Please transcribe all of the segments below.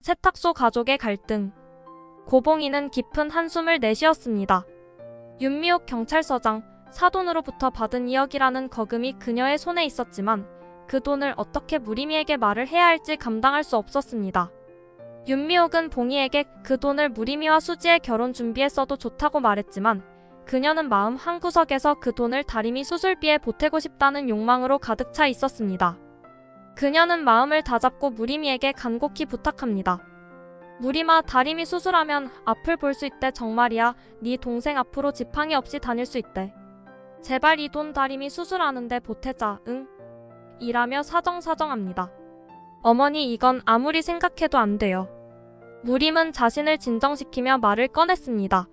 세탁소 가족의 갈등. 고봉이는 깊은 한숨을 내쉬었습니다. 윤미옥 경찰서장, 사돈으로부터 받은 2억이라는 거금이 그녀의 손에 있었지만 그 돈을 어떻게 무림이에게 말을 해야 할지 감당할 수 없었습니다. 윤미옥은 봉이에게 그 돈을 무림이와 수지의 결혼 준비에 써도 좋다고 말했지만 그녀는 마음 한구석에서 그 돈을 다림이 수술비에 보태고 싶다는 욕망으로 가득 차 있었습니다. 그녀는 마음을 다잡고 무림이에게 간곡히 부탁합니다. 무림아, 다림이 수술하면 앞을 볼 수 있대. 정말이야. 네 동생 앞으로 지팡이 없이 다닐 수 있대. 제발 이 돈 다림이 수술하는데 보태자. 응? 이라며 사정사정합니다. 어머니, 이건 아무리 생각해도 안 돼요. 무림은 자신을 진정시키며 말을 꺼냈습니다.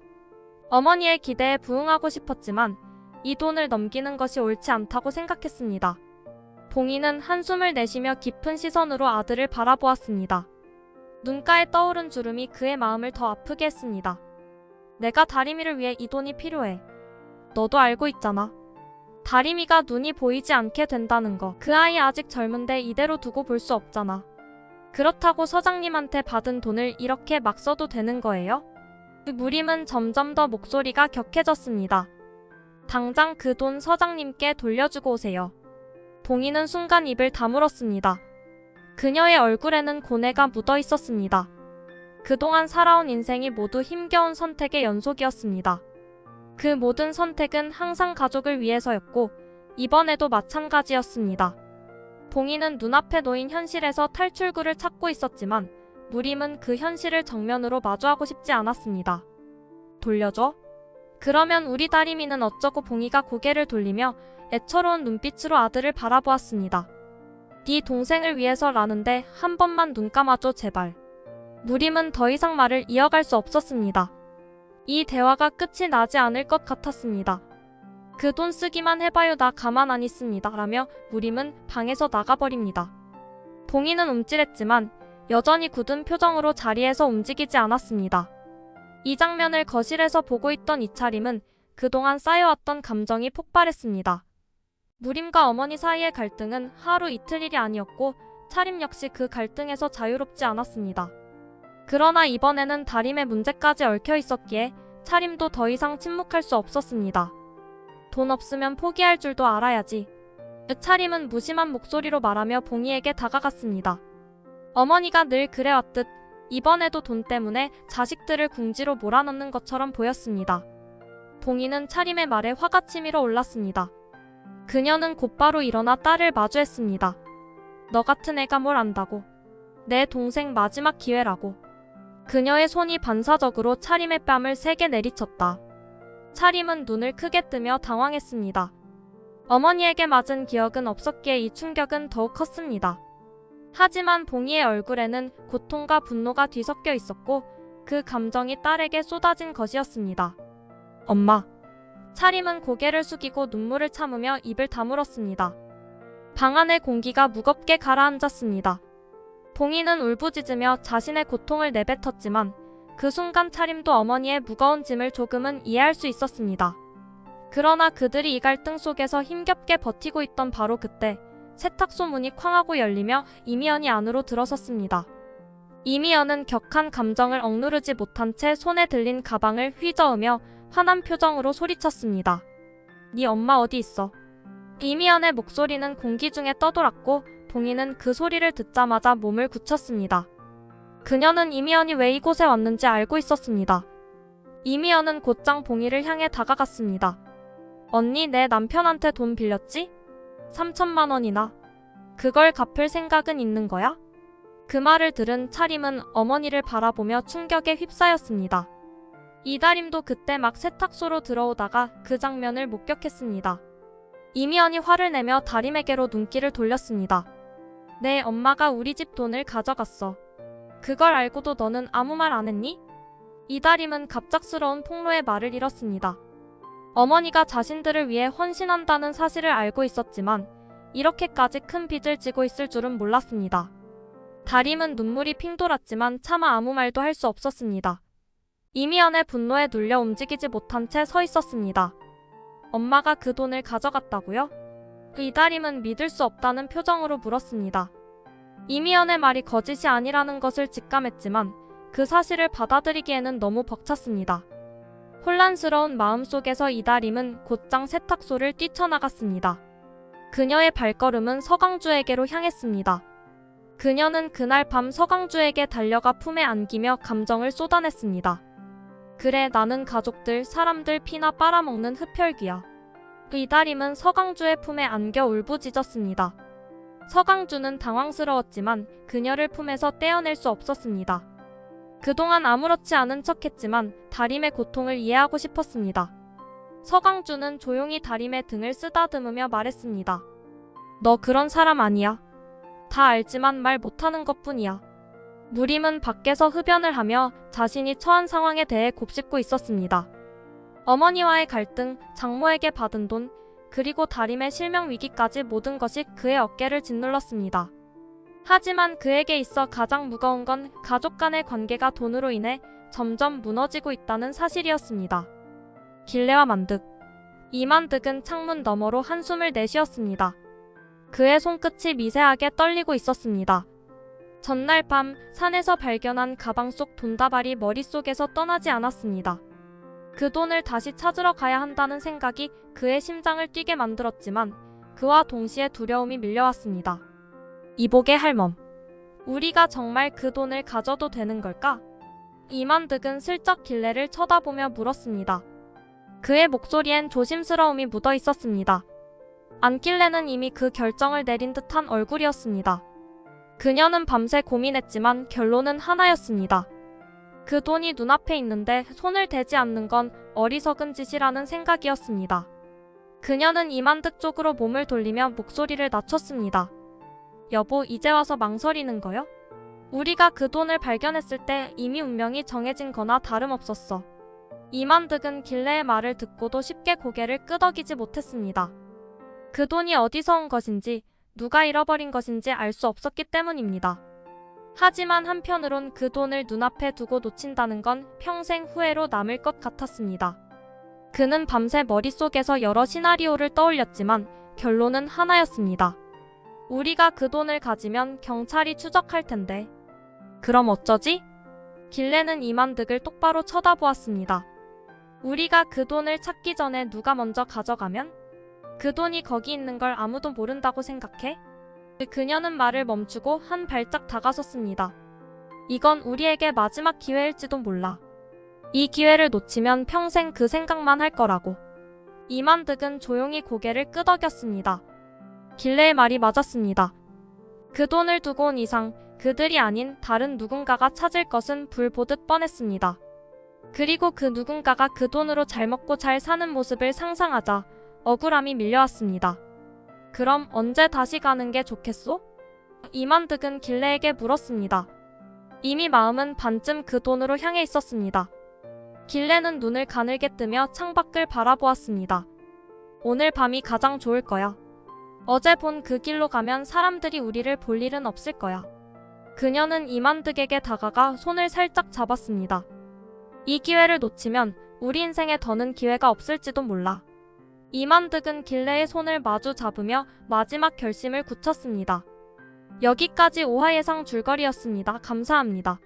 어머니의 기대에 부응하고 싶었지만 이 돈을 넘기는 것이 옳지 않다고 생각했습니다. 봉이는 한숨을 내쉬며 깊은 시선으로 아들을 바라보았습니다. 눈가에 떠오른 주름이 그의 마음을 더 아프게 했습니다. 내가 다림이를 위해 이 돈이 필요해. 너도 알고 있잖아. 다림이가 눈이 보이지 않게 된다는 거. 그 아이 아직 젊은데 이대로 두고 볼 수 없잖아. 그렇다고 서장님한테 받은 돈을 이렇게 막 써도 되는 거예요? 무림은 점점 더 목소리가 격해졌습니다. 당장 그 돈 서장님께 돌려주고 오세요. 봉이는 순간 입을 다물었습니다. 그녀의 얼굴에는 고뇌가 묻어 있었습니다. 그동안 살아온 인생이 모두 힘겨운 선택의 연속이었습니다. 그 모든 선택은 항상 가족을 위해서였고 이번에도 마찬가지였습니다. 봉이는 눈앞에 놓인 현실에서 탈출구를 찾고 있었지만 무림은 그 현실을 정면으로 마주하고 싶지 않았습니다. 돌려줘? 그러면 우리 다림이는 어쩌고? 봉이가 고개를 돌리며 애처로운 눈빛으로 아들을 바라보았습니다. 네 동생을 위해서라는데 한 번만 눈 감아줘 제발. 무림은 더 이상 말을 이어갈 수 없었습니다. 이 대화가 끝이 나지 않을 것 같았습니다. 그 돈 쓰기만 해봐요. 나 가만 안 있습니다. 라며 무림은 방에서 나가버립니다. 봉이는 움찔했지만 여전히 굳은 표정으로 자리에서 움직이지 않았습니다. 이 장면을 거실에서 보고 있던 이차림은 그동안 쌓여왔던 감정이 폭발했습니다. 무림과 어머니 사이의 갈등은 하루 이틀 일이 아니었고 차림 역시 그 갈등에서 자유롭지 않았습니다. 그러나 이번에는 다림의 문제까지 얽혀 있었기에 차림도 더 이상 침묵할 수 없었습니다. 돈 없으면 포기할 줄도 알아야지. 차림은 무심한 목소리로 말하며 봉이에게 다가갔습니다. 어머니가 늘 그래왔듯 이번에도 돈 때문에 자식들을 궁지로 몰아넣는 것처럼 보였습니다. 봉이는 차림의 말에 화가 치밀어 올랐습니다. 그녀는 곧바로 일어나 딸을 마주했습니다. 너 같은 애가 뭘 안다고. 내 동생 마지막 기회라고. 그녀의 손이 반사적으로 차림의 뺨을 세게 내리쳤다. 차림은 눈을 크게 뜨며 당황했습니다. 어머니에게 맞은 기억은 없었기에 이 충격은 더욱 컸습니다. 하지만 봉이의 얼굴에는 고통과 분노가 뒤섞여 있었고 그 감정이 딸에게 쏟아진 것이었습니다. 엄마. 차림은 고개를 숙이고 눈물을 참으며 입을 다물었습니다. 방 안의 공기가 무겁게 가라앉았습니다. 봉이는 울부짖으며 자신의 고통을 내뱉었지만 그 순간 차림도 어머니의 무거운 짐을 조금은 이해할 수 있었습니다. 그러나 그들이 이 갈등 속에서 힘겹게 버티고 있던 바로 그때 세탁소 문이 쾅 하고 열리며 이미연이 안으로 들어섰습니다. 이미연은 격한 감정을 억누르지 못한 채 손에 들린 가방을 휘저으며 화난 표정으로 소리쳤습니다. 네 엄마 어디 있어? 이미연의 목소리는 공기 중에 떠돌았고 봉이는 그 소리를 듣자마자 몸을 굳혔습니다. 그녀는 이미연이 왜 이곳에 왔는지 알고 있었습니다. 이미연은 곧장 봉이를 향해 다가갔습니다. 언니, 내 남편한테 돈 빌렸지? 3천만 원이나. 그걸 갚을 생각은 있는 거야? 그 말을 들은 차림은 어머니를 바라보며 충격에 휩싸였습니다. 이다림도 그때 막 세탁소로 들어오다가 그 장면을 목격했습니다. 이미연이 화를 내며 다림에게로 눈길을 돌렸습니다. 내 엄마가 우리 집 돈을 가져갔어. 그걸 알고도 너는 아무 말 안 했니? 이다림은 갑작스러운 폭로에 말을 잃었습니다. 어머니가 자신들을 위해 헌신한다는 사실을 알고 있었지만 이렇게까지 큰 빚을 지고 있을 줄은 몰랐습니다. 다림은 눈물이 핑 돌았지만 차마 아무 말도 할 수 없었습니다. 이미연의 분노에 눌려 움직이지 못한 채 서 있었습니다. 엄마가 그 돈을 가져갔다고요? 이다림은 믿을 수 없다는 표정으로 물었습니다. 이미연의 말이 거짓이 아니라는 것을 직감했지만 그 사실을 받아들이기에는 너무 벅찼습니다. 혼란스러운 마음속에서 이다림은 곧장 세탁소를 뛰쳐나갔습니다. 그녀의 발걸음은 서강주에게로 향했습니다. 그녀는 그날 밤 서강주에게 달려가 품에 안기며 감정을 쏟아냈습니다. 그래, 나는 가족들, 사람들 피나 빨아먹는 흡혈귀야. 이다림은 서강주의 품에 안겨 울부짖었습니다. 서강주는 당황스러웠지만 그녀를 품에서 떼어낼 수 없었습니다. 그동안 아무렇지 않은 척했지만 다림의 고통을 이해하고 싶었습니다. 서강주는 조용히 다림의 등을 쓰다듬으며 말했습니다. 너 그런 사람 아니야. 다 알지만 말 못하는 것뿐이야. 누림은 밖에서 흡연을 하며 자신이 처한 상황에 대해 곱씹고 있었습니다. 어머니와의 갈등, 장모에게 받은 돈, 그리고 다림의 실명 위기까지 모든 것이 그의 어깨를 짓눌렀습니다. 하지만 그에게 있어 가장 무거운 건 가족 간의 관계가 돈으로 인해 점점 무너지고 있다는 사실이었습니다. 길레와 만득. 이만득은 창문 너머로 한숨을 내쉬었습니다. 그의 손끝이 미세하게 떨리고 있었습니다. 전날 밤 산에서 발견한 가방 속 돈다발이 머릿속에서 떠나지 않았습니다. 그 돈을 다시 찾으러 가야 한다는 생각이 그의 심장을 뛰게 만들었지만 그와 동시에 두려움이 밀려왔습니다. 이복의 할멈. 우리가 정말 그 돈을 가져도 되는 걸까? 이만득은 슬쩍 길레를 쳐다보며 물었습니다. 그의 목소리엔 조심스러움이 묻어 있었습니다. 안길레는 이미 그 결정을 내린 듯한 얼굴이었습니다. 그녀는 밤새 고민했지만 결론은 하나였습니다. 그 돈이 눈앞에 있는데 손을 대지 않는 건 어리석은 짓이라는 생각이었습니다. 그녀는 이만득 쪽으로 몸을 돌리며 목소리를 낮췄습니다. 여보, 이제 와서 망설이는 거요? 우리가 그 돈을 발견했을 때 이미 운명이 정해진 거나 다름없었어. 이만득은 길레의 말을 듣고도 쉽게 고개를 끄덕이지 못했습니다. 그 돈이 어디서 온 것인지, 누가 잃어버린 것인지 알 수 없었기 때문입니다. 하지만 한편으론 그 돈을 눈앞에 두고 놓친다는 건 평생 후회로 남을 것 같았습니다. 그는 밤새 머릿속에서 여러 시나리오를 떠올렸지만 결론은 하나였습니다. 우리가 그 돈을 가지면 경찰이 추적할 텐데. 그럼 어쩌지? 길레는 이만득을 똑바로 쳐다보았습니다. 우리가 그 돈을 찾기 전에 누가 먼저 가져가면? 그 돈이 거기 있는 걸 아무도 모른다고 생각해? 그녀는 말을 멈추고 한 발짝 다가섰습니다. 이건 우리에게 마지막 기회일지도 몰라. 이 기회를 놓치면 평생 그 생각만 할 거라고. 이만득은 조용히 고개를 끄덕였습니다. 길레의 말이 맞았습니다. 그 돈을 두고 온 이상 그들이 아닌 다른 누군가가 찾을 것은 불 보듯 뻔했습니다. 그리고 그 누군가가 그 돈으로 잘 먹고 잘 사는 모습을 상상하자 억울함이 밀려왔습니다. 그럼 언제 다시 가는 게 좋겠소? 이만득은 길레에게 물었습니다. 이미 마음은 반쯤 그 돈으로 향해 있었습니다. 길레는 눈을 가늘게 뜨며 창밖을 바라보았습니다. 오늘 밤이 가장 좋을 거야. 어제 본 그 길로 가면 사람들이 우리를 볼 일은 없을 거야. 그녀는 이만득에게 다가가 손을 살짝 잡았습니다. 이 기회를 놓치면 우리 인생에 더는 기회가 없을지도 몰라. 이만득은 길레의 손을 마주 잡으며 마지막 결심을 굳혔습니다. 여기까지 오하예상 줄거리였습니다. 감사합니다.